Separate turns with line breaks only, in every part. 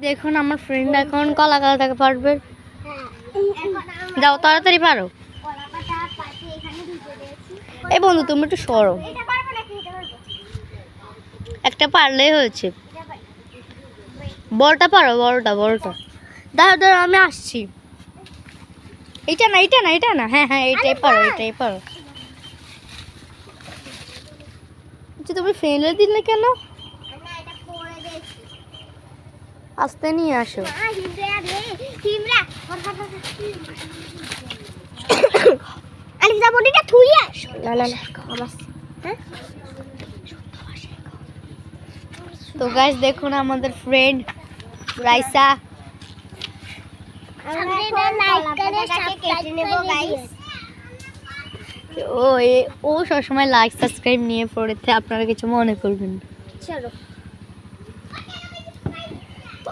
দেখুন আমার ফ্রেন্ড এখন কলা কাটাতে পারবে। যাও তাড়াতাড়ি পারো। এই বন্ধু তুমি একটু সরো, একটা পারলেই হয়েছে। বড়টা পারো, বড়টা বড়টা। দাঁড়াও দাঁড়াও আমি আসছি। এটা না এটা না এটা না, হ্যাঁ হ্যাঁ এটাই পারো এটাই পারো। আচ্ছা তুমি ফেলে দিলে কেন? আস্তে নিয়ে আসো। তো গাইস দেখুন আমাদের ফ্রেন্ড রাইসা। ও সবসময় লাইক সাবস্ক্রাইব নিয়ে পড়েছে, আপনারা কিছু মনে করবেন না।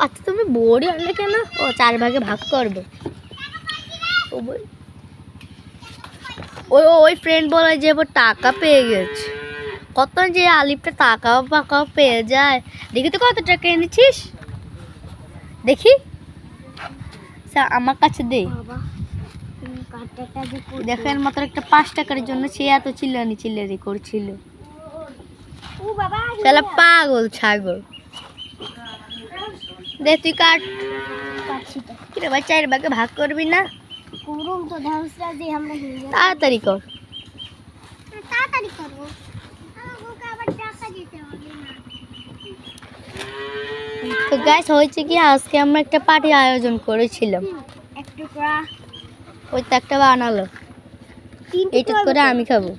আচ্ছা তুমি বড়ি আনলে কেন? ও 4 ভাগে ভাগ করবে। ওই ফ্রেন্ড বলে যে ও টাকা পেয়ে গেছে। কত যে আলিফটা টাকাও পাকাও পেয়ে যায়। দেখি তো কত টাকা এনেছিস দেখি, আমার কাছে দে। দেখেন মাত্র একটা 5 টাকার জন্য সে এত চিল্লানি করছিল। তাহলে পাগল ছাগল। দে তুই কাট। কিরে ভাই 4 ভাগে ভাগ করবি না? তাড়াতাড়ি কর। তো গাইস হয়েছে কি, আজকে আমরা একটা পার্টি আয়োজন করেছিলাম। ওই তো একটা বানালো, এইটা করে আমি খাবো।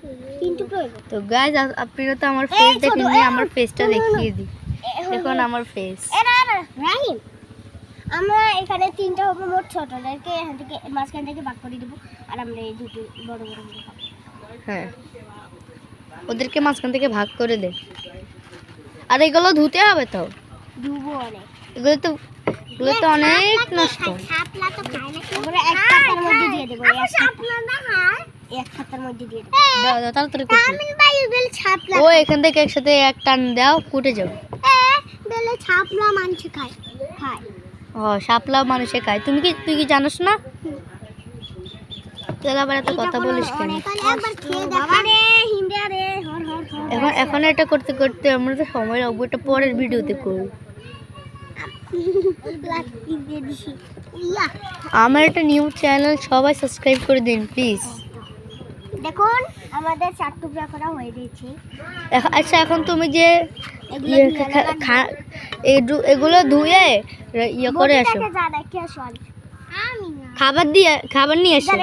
তো গাইস আপনারা তো আমার ফেস দেখেননি, আমার ফেসটা দেখিয়ে দিই। দেখুন আমার ফেস।
আমরা এখানে 3টা হবে মোট, ছোটদেরকে এখান থেকে মাঝখান থেকে ভাগ করে দেবো, আর আমরা এই দুটো বড় বড় করে খাবো।
হ্যাঁ ওদেরকে মাঝখান থেকে ভাগ করে দে। আর এগুলো ধুতে হবে তো?
ধুবো অনেক।
এগুলো তো অনেক নষ্ট।
শাপলা তো খায় না, আমরা এক খাতার মধ্যে দিয়ে দেবো। শাপলা না খায়, এক খাতার মধ্যে দিয়ে দেবো।
দাও দাও তাড়াতাড়ি করো।
আমি বাইরে বেল শাপলা।
ও এখান থেকে একসাথে এক টান দাও, কুটে যাও।
বেলে শাপলা মানুষ খায় খায়।
ও শাপলা মানুষে খায়। তুই কি জানিস না? তাহলে আবার এত কথা বলিস কেন?
একবার খেয়ে দেখ। বাবারে হিন্দিয়া রে, হর হর হর।
এখন এটা করতে করতে আমরা তো সময় লাগবে, এটা পরের ভিডিওতে করব। আমার একটা নিউ চ্যানেল, সবাই সাবস্ক্রাইব করে দিন প্লিজ।
দেখুন আমাদের 4 টুকরা করা হয়ে গেছে।
আচ্ছা এখন তুমি যে এগুলো ধুয়ে ইয়ে করে আসো, খাবার নিয়ে আসো।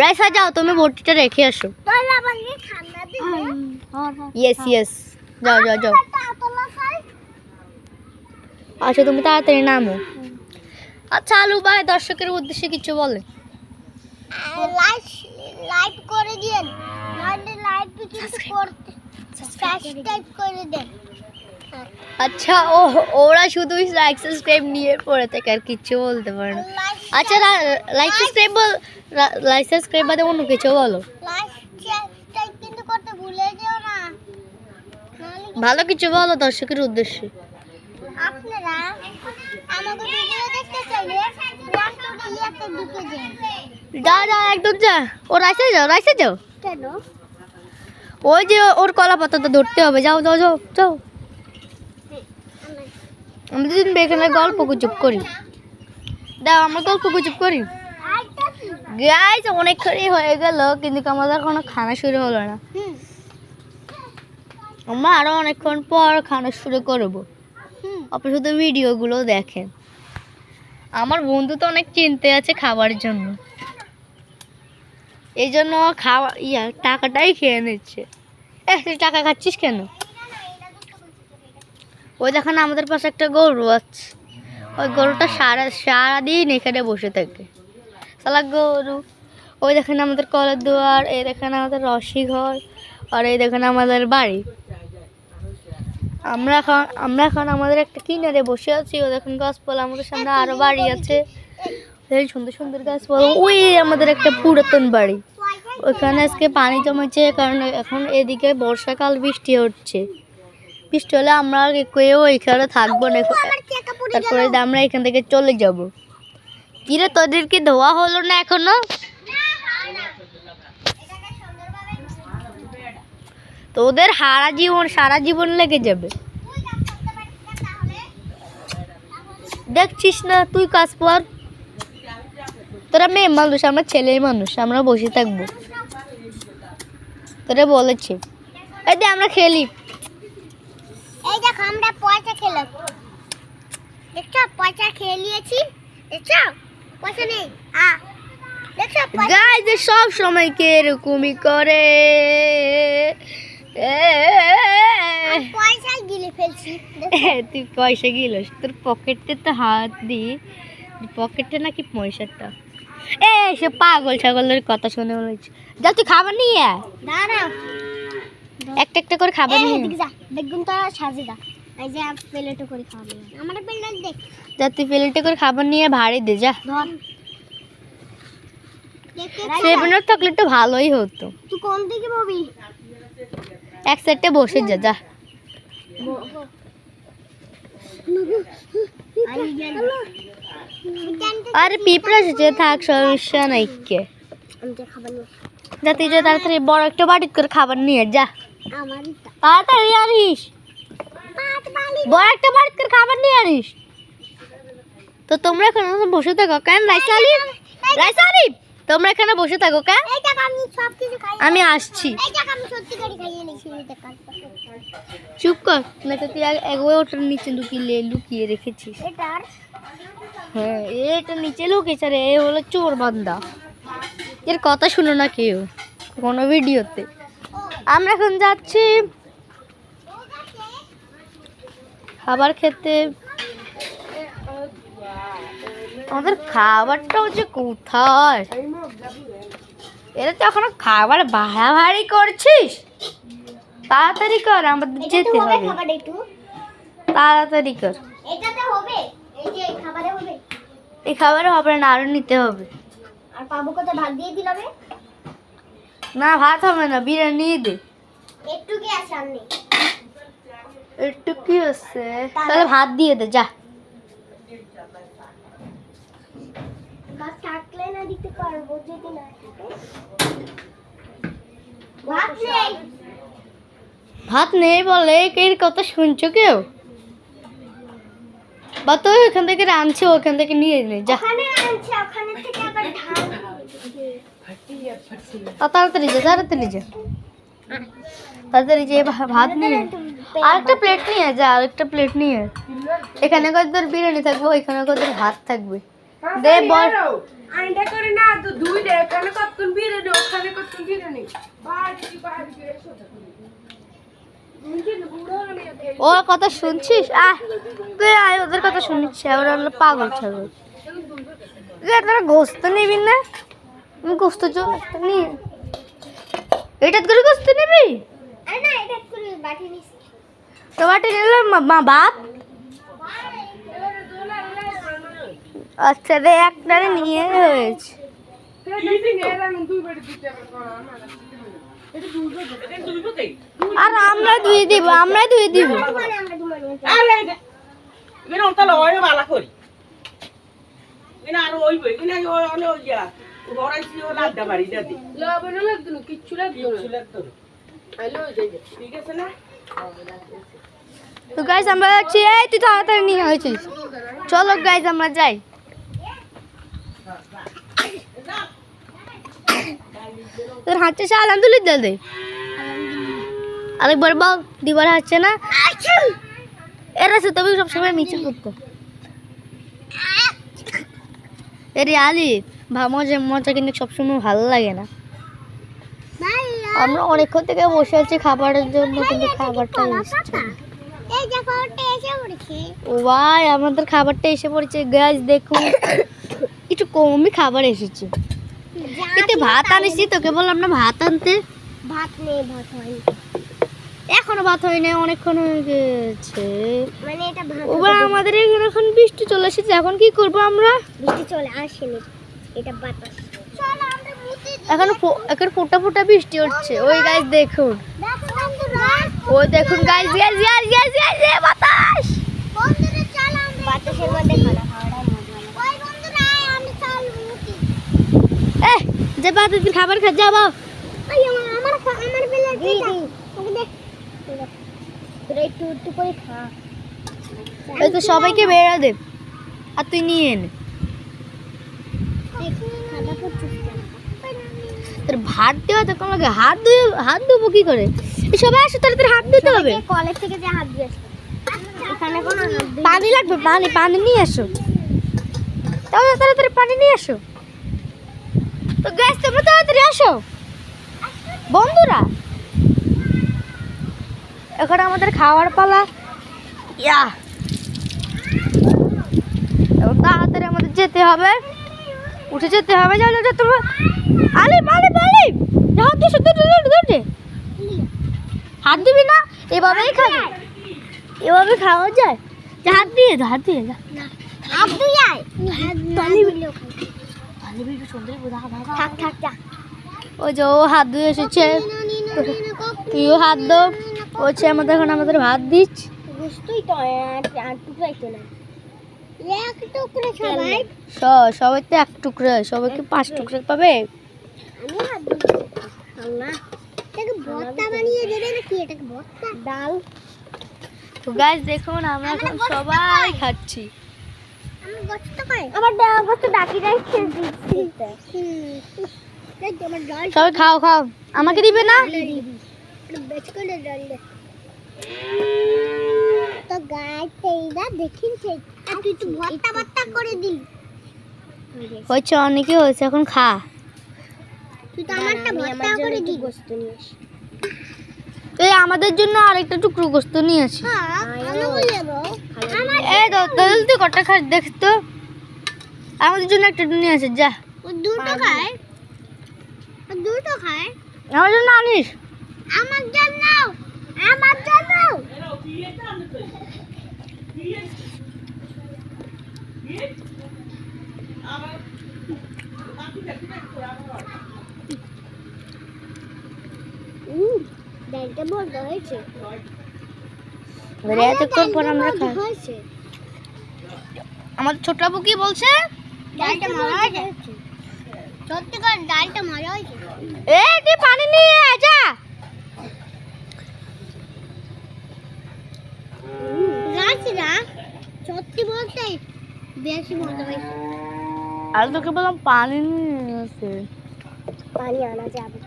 রাইসা যাও তুমি বটিটা রেখে আসো। ইয়েস ইয়েস যাও যাও যাও। আচ্ছা তুমি তাড়াতাড়ি নামো। আচ্ছা আলু ভাই দর্শকের উদ্দেশ্যে কিছু বলে।
লাইক করে দিন, লাইক কিছু করতে সাবস্ক্রাইব করে দেন।
আচ্ছা ওরা শুধু লাইক সাবস্ক্রাইব নিয়ে পড়ে থাকে, আর কিছু বলতে পারে না। আচ্ছা লাইক সাবস্ক্রাইব বাদে অন্য কিছু বলো।
লাইক কিন্তু করতে ভুলে যেও না।
ভালো কিছু বলো দর্শকের উদ্দেশ্যে।
আপনারা আমাদের ভিডিও দেখতে চাইলে ইয়াতে ঢুকে যান।
যা একদম যা। ও রাইসে যাও।
কেন?
ওই যে ওর কলা পাতাটা ধরতে হবে। যাও যাও যাও যাও। আমরা দুদিন এখানে গল্প গুজব করি। দাও আমরা গল্প গুজব করি। গাইস অনেকক্ষণই হয়ে গেল কিন্তু আমাদের এখনো খানা শুরু হলো না। আমরা আরো অনেকক্ষণ পর খানা শুরু করবো। আপনি শুধু ভিডিওগুলো দেখেন। আমার বন্ধু তো অনেক চিন্তা আছে খাবার জন্য, এই জন্য খাওয়া টাকাটাই খেয়ে নিচ্ছে। তুই টাকা খাচ্ছিস কেন? ওই দেখেন আমাদের পাশে একটা গরু আছে, ওই গরুটা সারাদিন এখানে বসে থাকে। সালা গরু। ওই দেখেন আমাদের কলের দুয়ার, এই দেখেন আমাদের রশি ঘর, আর এই দেখেন আমাদের বাড়ি। আমরা এখন আমাদের একটা কিনারে বসে আছি। ও দেখেন গাছপালা, আমাদের সামনে আরো বাড়ি আছে, সুন্দর সুন্দর গাছপালা। ওই আমাদের একটা পুরাতন বাড়ি, ওইখানে আজকে পানি জমেছে, কারণ এখন এদিকে বর্ষাকাল, বৃষ্টি হচ্ছে। বৃষ্টি হলে আমরা কেউ এখানে থাকবো না,
আমার চেকা পড়ে গেল।
তারপরে আমরা এখান থেকে চলে যাব। কিরে তোদেরকে ধোয়া হলো না এখনো? তোদের সারা জীবন লেগে যাবে। দেখছিস না তুই কাজ পর, তোরা মেয়ে মানুষ, আমরা ছেলে মানুষ, আমরা বসে থাকবো। তোরা বলেছে এই দে আমরা খেলি।
এই দেখো আমরা পয়সা খেলাম, দেখছো পয়সা খেয়ে নিয়েছি, দেখছো পয়সা নেই। দেখছো পয়সা
গাইজ সব সময় কে এরকমই করে।
পয়সা গিলে ফেলছি।
তুই পয়সা গিলস, তোর পকেটে তো হাত দি, পকেটে নাকি পয়সাটা। সে পাগল ছাগলের কথা শুনে বলেছি। যা তুই খাবার নিয়ে আয়,
দাঁড়াও,
একটা একটা করে খাবার নিয়ে আয়।
এদিকে যা, বেগুন তো সাজে দা, এই যে প্লেটে করে খাওয়া আমার প্লেট দেখ।
যা তুই প্লেটে করে খাবার নিয়ে ভাড়ি দে যা।
ধর,
7 থাকলে একটু ভালোই হতো।
তুই কোন দিকে ববি?
এক সাইডে বসে যা যা। আরে পিঁপড়া এসেছে, থাক সমস্যা নাই কে। যা তুই যা তাড়াতাড়ি বড় একটা বাটি করে খাবার নিয়ে যা, তাড়াতাড়ি আনিস। বড় একটা বাটি করে খাবার নিয়ে আনিস। তো তোমরা এখানে বসে থাকো কেন? রাইসা আলিফ তোমরা এখানে বসে থাকো কেন? আমি আসছি। চুপ কর, না তো তুই ওটার নিচে লুকিয়ে রেখেছিস। হ্যাঁ এটা নিচে লুকিয়েছে রে, এ হলো চোর বান্দা, এর কথা শুনো না কেউ কোনো ভিডিওতে। আমরা এখন যাচ্ছি খাবার খেতে। আমাদের খাবারটা হচ্ছে কোথায়? এরা তো এখনো খাবার বাড়াবাড়ি করছিস, তাড়াতাড়ি কর, আমাদের যেতে হবে, তাড়াতাড়ি কর। এই খাবারে হবে না, আরো নিতে হবে।
আর পাবো কত ভাগ দিয়ে দিলাবে?
না ভাত হবে না, বিরিয়ানি দে।
একটু কি আছে আননি?
একটু কি আছে, তাহলে ভাত দিয়ে দে যা।
ভাত থাকলে না দিতে পারবো, যদি না থাকে ভাত নেই।
ভাত নেই বলে এর কথা শুনছো কেউ? বা তুই ওখান থেকে রাঁধছি, ওখান থেকে নিয়ে নে যা।
ওখানে আনছে, ওখানে থেকে আবার ঢাল।
তাড়াতাড়ি যা, তাড়াতাড়ি যা, তাড়াতাড়ি যে ভাত নিয়ে আরেকটা প্লেট নিয়ে যা, আরেকটা প্লেট নিয়ে। এখানে তোর বিরিয়ানি থাকবে, ওইখানে তোর ভাত থাকবে। দে বল
আইন্ডা করে না তো দুই দে, এখানে কতক্ষণ বিরিয়ানি, ওখানে কতক্ষণ বিরিয়ানি। বাড়ি এসো
ওর কথা শুনছিস? তুই আয়, ওদের কথা শুনছিস, ওরা হলো পাগল ছাগল। তোরা গোস্ত নিবি না? গোস্ত চল নিয়ে, এটা করে গোস্ত নিবি?
না এটা করে বাটি নিস।
তো বাটি নিলাম ভাত। আচ্ছা রে, একটারে নিয়ে হয়েছে। আর আমরা ধুয়ে দিব, আমরাই ধুয়ে দিব।
কিচ্ছু লাগতো না।
তো গাইস আমরা যাচ্ছি, এই তুই তাড়াতাড়ি নিয়ে হয়েছিস, চলো গাইস আমরা যাই। তোর হাঁটছে সে আলহামদুলিল্লাহ দে, আরেকবার বল দিবার হাঁটছে না। এরা সে তবে সবসময় মিছে করতো। এরে আলিফ মজা কিন্তু সবসময় ভালো লাগে না। আমরা অনেকক্ষণ থেকে বসে আছি খাবারের জন্য, কিন্তু খাবারটা এসছে না।
এই দেখো ওটা এসে পড়েছে।
ও ভাই আমাদের খাবারটা এসে পড়েছে গাইস, দেখুন একটু কমই খাবার এসেছে। কিন্তু ভাত আনিছি, তোকে বললাম না ভাত আনতে।
ভাত নেই, ভাত হয়নি
এখনো, ভাত হয় না, অনেকক্ষণ হয়ে গেছে।
মানে এটা ভাত
ও ভাই আমাদের এখানে এখন বৃষ্টি চলে এসেছে, এখন কি করব আমরা?
বৃষ্টি চলে আসেনি, এটা বাতাস। চলো আমরা মুতে
এখন ফোটা ফোটা বৃষ্টি হচ্ছে, ওই গাইস দেখুন।
দেখো বন্ধুরা
ওই দেখুন guys guys guys guys guys বাতাস।
বন্ধুরা চল আমরা বাতাসের মধ্যে খানা খাওয়াটা মজা লাগে। ওই বন্ধুরা আমি চল মুটি।
যে বাতাস খাবার খা যাবো।
ওই আমার বেলা দিটা ওকে দে। তোরা একটু করে খা।
ওই তো সবাইকে বেড়া দে আর তুই নিয়ে নে।
খানা করছিস
তোর ভাত দেওয়া তো কোন লাগে হাত ধুবো কি করে? এই সবাই আসো তাড়াতাড়ি হাত ধুতে হবে।
কলেজ থেকে যে হাত দিয়ে আসছে এখানে কোনো হাত দিয়ে
পানি লাগবে, পানি নিয়ে আসো। তাহলে তাড়াতাড়ি পানি নিয়ে আসো। তো গ্যাস তোমরা তাড়াতাড়ি আসো বন্ধুরা। এখন আমাদের খাওয়ার পালা। ইয়া এখন তাড়াতাড়ি আমাদের যেতে হবে, উঠে যেতে হবে। জানো যে তোমরা আলিম হাত দিয়ে দৌড়ে হাত দিবি না, এভাবেই খাবে, এভাবে খাওয়া যায়। হাত দিয়ে যা
হাত দিয়ে আয় থাক থাক যা।
ওই যে ও হাত ধুয়ে এসেছে, তুইও হাত দো। হচ্ছে আমাদের ভাত দিচ্ছ।
বুঝতেই তো আর টুকরাই তো না এক টুকরা সবাই
সবাই তো এক টুকরা, সবাইকে 5 টুকরা পাবে।
আমি হাত দিই আল্লাহ এটাকে ভর্তা বানিয়ে দেবে নাকি? এটাকে ভর্তা ডাল।
তো গাইস দেখুন আমরা এখন সবাই খাচ্ছি।
আমি গোস্ত খাই, আমার গোস্ত ডাকি যাচ্ছে দিচ্ছি। আমার ডাল
সবাই খাও আমাকে দিবে না?
বেচ করে ডাল দে। তো গাইস এইটা দেখিন সেই আর তুই তো ভর্তা করে দিলি।
হচ্ছে অনেকে হয়েছে, এখন খা।
তুই তো আমারটা ভর্তা করে দি। গোস্ত নিয়ে আসি।
এই আমাদের জন্য আরেকটা টুকরো গোস্ত নিয়ে আসি।
হ্যাঁ আমি বলবো আমার
এই দাদুল তুই কটা খাস দেখ তো। আমাদের জন্য একটা নিয়ে আসে যা।
ও দুটো খায়, ও দুটো খায়।
আমার জন্য আনিস।
আমার জন্য ডালটা বড় হয়েছে।
এতক্ষণ পর আমরা খাই।
হয়েছে
আমাদের ছোট আপু কি বলছে?
ডালটা মজা হয়েছে। সত্যিকার ডালটা মজা হয়েছে।
তুই পানি নিয়ে আয় যা।
গাছরা সত্যি বলতে বেশি মজা হয়েছে।
আর তোকে বললাম পানি নিয়ে আসে।
পানি আনা যাবে।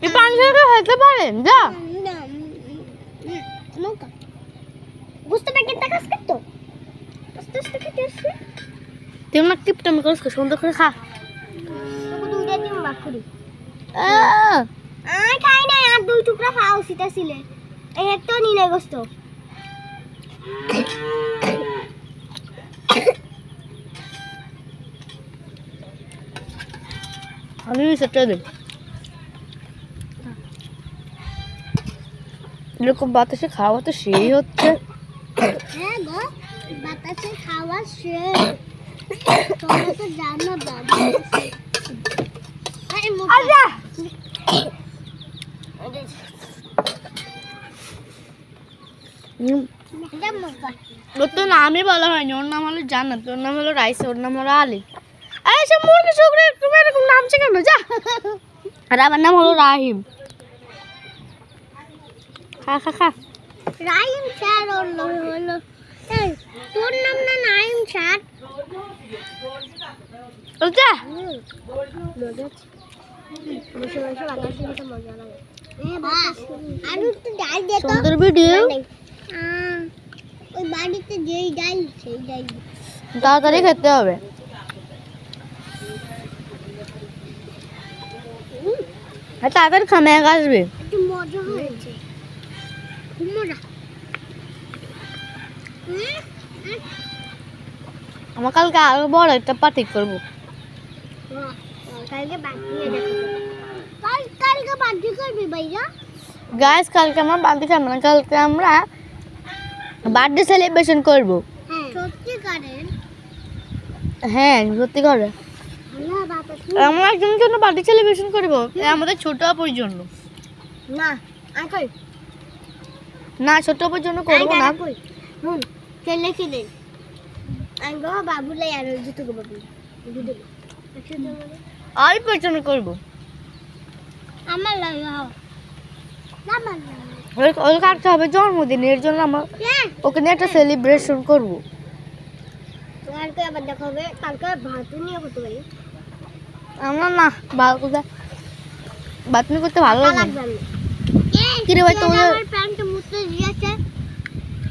তুই পানি ছাড়া খেতে পারেন যা।
বুঝতে প্যাকেটটা কাজ করতো আস্তে কেটে আসছে।
তুই না টিপটামি করিস, সুন্দর করে খা।
তোকে দুইটা দিন বাক করি। খাই না আর 2 টুকরা খাওয়া উচিত ছিল। এই একটা নিলে গোস্ত
আমি সেটা দেব। এরকম বাতাসে খাওয়া তো সেই হচ্ছে।
হ্যাঁ গো বাতাসে খাওয়া শেষ। তোমরা তো জানো বাবা। আরে
আচ্ছা ওর তো নামই বলা হয়নি। ওর নাম হলো জান্নাত, ওর নাম হলো রাইস, ওর নাম হলো আলী। এই সব মুরগি শুকরে তুমি এরকম নামছে কেন যা। আর আমার নাম হলো রাহিম। খা
রাইম স্যার হলো এই তোর নাম না নাইম স্যার।
যা
বসে বসে বাতাসে খেতে মজা লাগে। আর একটু ডাল দে তো।
সুন্দর ভিডিও।
ওই বাড়িতে যেই ডাল সেই ডাল
তাড়াতাড়ি খেতে হবে। তাড়াতাড়ি খামে আসবে।
একটু মজা হয়েছে, খুব মজা।
আমার কালকে আরো বড় একটা পার্টি করবো।
কালকে বার্থডে দেখো। কালকে বার্থডে করবি ভাইয়া?
গাইস কালকে আমরা বার্থডে খাবো না, কালকে আমরা বার্থডে সেলিব্রেশন করবো।
সত্যি করেন?
হ্যাঁ সত্যি করে
আল্লাহ বাবা
আমরা একজনের জন্য বার্থডে সেলিব্রেশন করবো, আমাদের ছোট আপুর জন্য।
না আঙ্কেল
না ছোট অপুর জন্য করবো না।
হুম খেলে খেলে আঙ্গো বাবুলে আর জুতো গো বাবু
অল্পের জন্য করবো।
আমার লাগাও আমার
ওর কাটতে হবে জন্মদিন, এর জন্য আমার ওকে নিয়ে একটা সেলিব্রেশন করবো।
কালকে আবার দেখা হবে, কালকে ভাতও নিয়ে করতে পারি।
আমার না ভালো কথা বাতনি করতে ভালো লাগে না। কিরে ভাই তোদের
প্যান্ট মুছতে দিয়েছে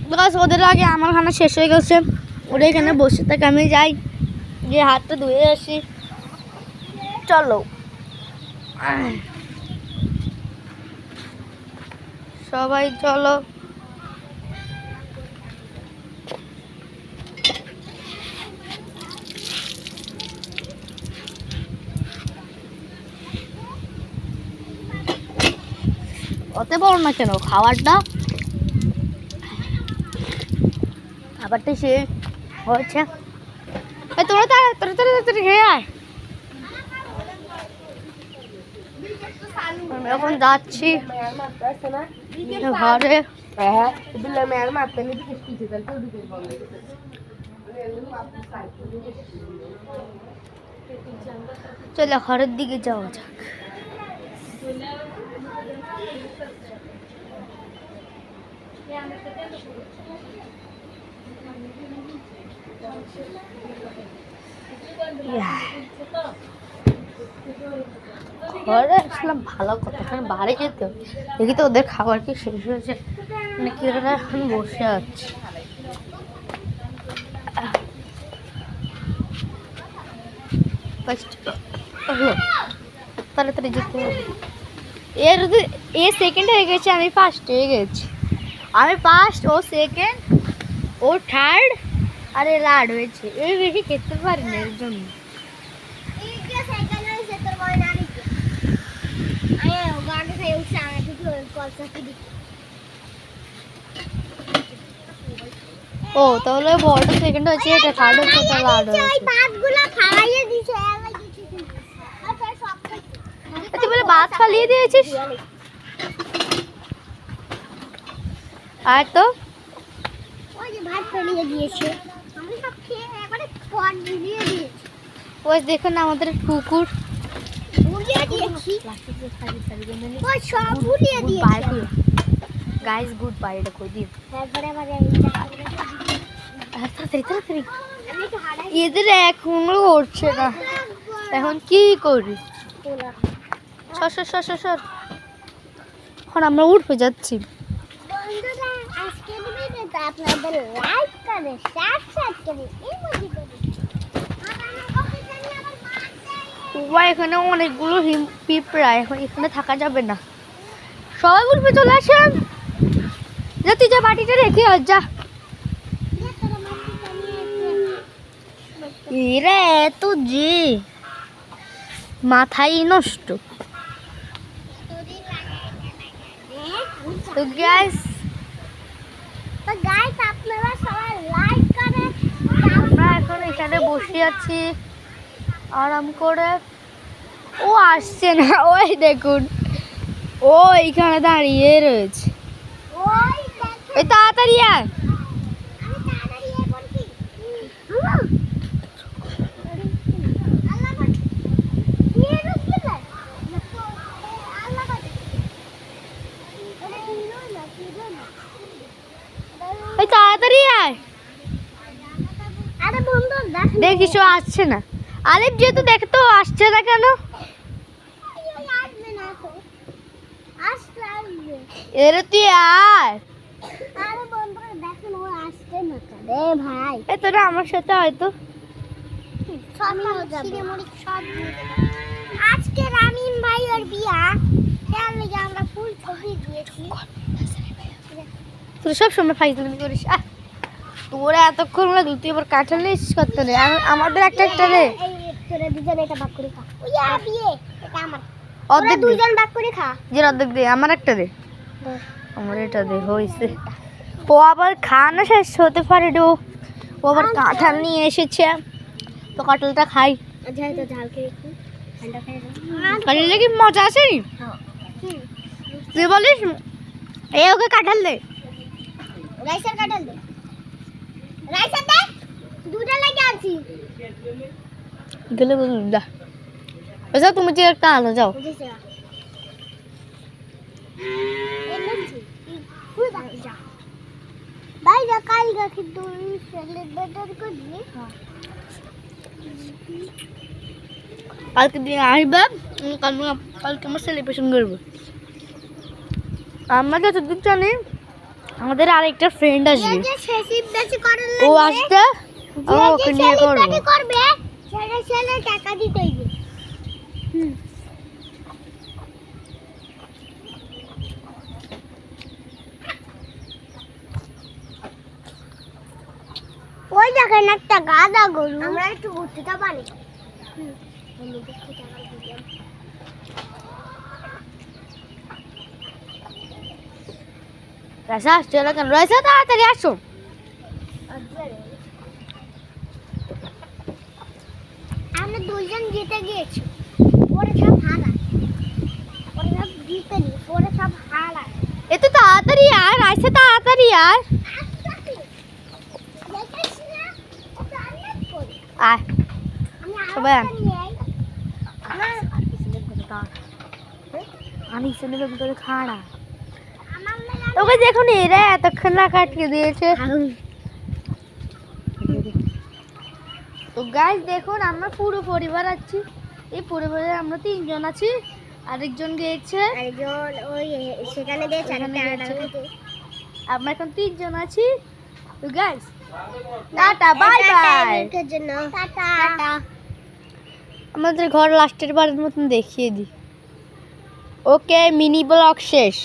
বিকজ ওদের আগে আমার খানা শেষ হয়ে গেছে, ওরা এখানে বসে থাকে, আমি যাই গিয়ে হাতটা ধুয়ে আসি। চলো সবাই চলো। অত বড় না কেন খাবারটা, খাবারটা সে হচ্ছে। তোরা তাড়াতাড়ি খেয়ে আয়। আমি এখন যাচ্ছি ঘরে। চলো ঘরের দিকে যাওয়া যাক। ঘরে আসলাম ভালো কথা, এখন বাড়ি যেতে হবে। দেখি তো ওদের খাবার কি শেষ হয়েছে নাকি ওরা এখন বসে আছে। তাড়াতাড়ি যেতে হবে। এ সেকেন্ড হয়ে গেছে, আমি ফার্স্ট হয়ে গেছি। আমি ফার্স্ট, ও সেকেন্ড, ও থার্ড, আর এ লাড হয়েছে। এই বেশি খেতে পারি না এর জন্য। ও তাহলে বড়টা সেকেন্ড হয়েছে, এটা থার্ড হচ্ছে, এটা লাড হয়েছে। তুই বলে ভাত ফালিয়ে দিয়েছিস। আর তো
ভাত ফেলিয়ে দিয়েছে, আমি সব খেয়ে একবারে পট দিয়ে দিয়েছি।
ওই দেখুন আমাদের কুকুর
বুলিয়ে দিয়েছি, ওই সব বুলিয়ে দিয়েছি।
গাইস গুড বাই, এটা কই দিই।
তারপরে আবার
তাড়াতাড়ি এদের এখনো উঠছে না, এখন কি করি? সর এখন আমরা উঠে যাচ্ছি।
বন্ধুরা আজকের ভিডিওটা আপনাদের লাইক করে সাবস্ক্রাইব করে ইমোজি করে
এখানে অনেকগুলো পিঁপড়া, এখন এখানে থাকা যাবে না, সবাই উঠবে, চলে আসেন। যা তুই যা বাটিটা রেখে আয়, যা। এরা এত যে মাথাই নষ্ট। তো গাইস
আপনারা সবাই লাইক করে,
আমরা এখন এখানে বসে আছি আরাম করে। ও আসছে না, ওই দেখুন ও এইখানে দাঁড়িয়ে রয়েছে।
ওই
এই তাড়াতাড়ি আয়।
আমি তাড়াতাড়ি এ করছি। আল্লাহ করে দিয়ে রুকিলে আল্লাহ করে এটা কিলো না
এই তাড়াতাড়ি আয়।
আরে বন্ধু দেখ
দেখিস ও আসছে না। আলিফ যেহেতু দেখে তো আসছে না কেন?
আসবে না তো, আসবে।
এরে তুই আয়।
আরে বন্ধু দেখেন ও আসছে না কেন রে ভাই।
এ তোরা আমার সাথে হয়তো
সব সিনেমুড়ি সব আজকে রামিন ভাই ওর বিয়া, তার লাগি আমরা ফুল ছবি দিয়েছি।
তুই সব সময় ফাইজলামি করিস। তোরা এতক্ষণ লাগলো, তুই এবার কাঁঠাল নিয়ে এসেছিস করতে নেই। আমাদের একটা দে।
এই তোরা দুজন এটা ভাগ করে খা। ওই বিয়ে এটা আমার,
অর্ধেক দে।
দুজন ভাগ করে খা।
যে অর্ধেক দে, আমার একটা দে। আমার এটা দে হয়েছে। ও আবার খানা শেষ হতে পারে ও আবার কাঁঠাল নিয়ে এসেছে, তো কাঁঠালটা খাই।
আচ্ছা তো ঝাল খেয়ে একটু ঠান্ডা খেয়ে
কাঁঠালটা কি মজা আসেনি? তুই বলিস এ ওকে কাঁঠাল দে।
রাইসার কাটাল দে, রাইসার দে, দুটা লাগে আনছি।
গেলে বলুন যা আচ্ছা তুমি যে একটা আনো যাও।
বুঝেছ এনেছি ফুল বাকি যা বাইরে কালকে কিন্তু সেলিব্রেট করবি।
কালকে দিন আসবে কালকে আমরা সেলিব্রেশন করবো। আমরা যতদূর জানি আমাদের আরেকটা ফ্রেন্ড আসবে,
যে সেলিব্রেট করার
ও
লাগে
আসবে ও ওকে নিয়ে করবো।
করবে সেটা ছেলে টাকা দিতে হইবে। ওই দেখেন একটা গাদা গরু, আমরা একটু ঘুরতে তো পারি।
রাইসা আসছে না কেন? রাইসা তাড়াতাড়ি আসো।
আমরা দুইজন জিতে গিয়েছি, পরে সব হারা, পরে সব জিতে নি, পরে সব হারা।
এ তো তাড়াতাড়ি আর রাইসা তাড়াতাড়ি আর আয় সবাই আন। আমি সেলিব্রেট করে খাড়া ওকে দেখুন এরা এতক্ষণ না কাটিয়ে দিয়েছে। তো গাইস দেখুন আমরা পুরো পরিবার আছি, এই পরিবারে আমরা 3 জন আছি, আরেকজন গিয়েছে
একজন ওই সেখানে দিয়ে
ওখানে
টাকা
গেছে।
দিতে।
আমরা এখন 3 জন আছি। তো গাইস টাটা বাই বাই।
জন্য টাটা।
আমাদের ঘর লাস্টের বারের মতন দেখিয়ে দিই। ওকে মিনি ব্লগ শেষ।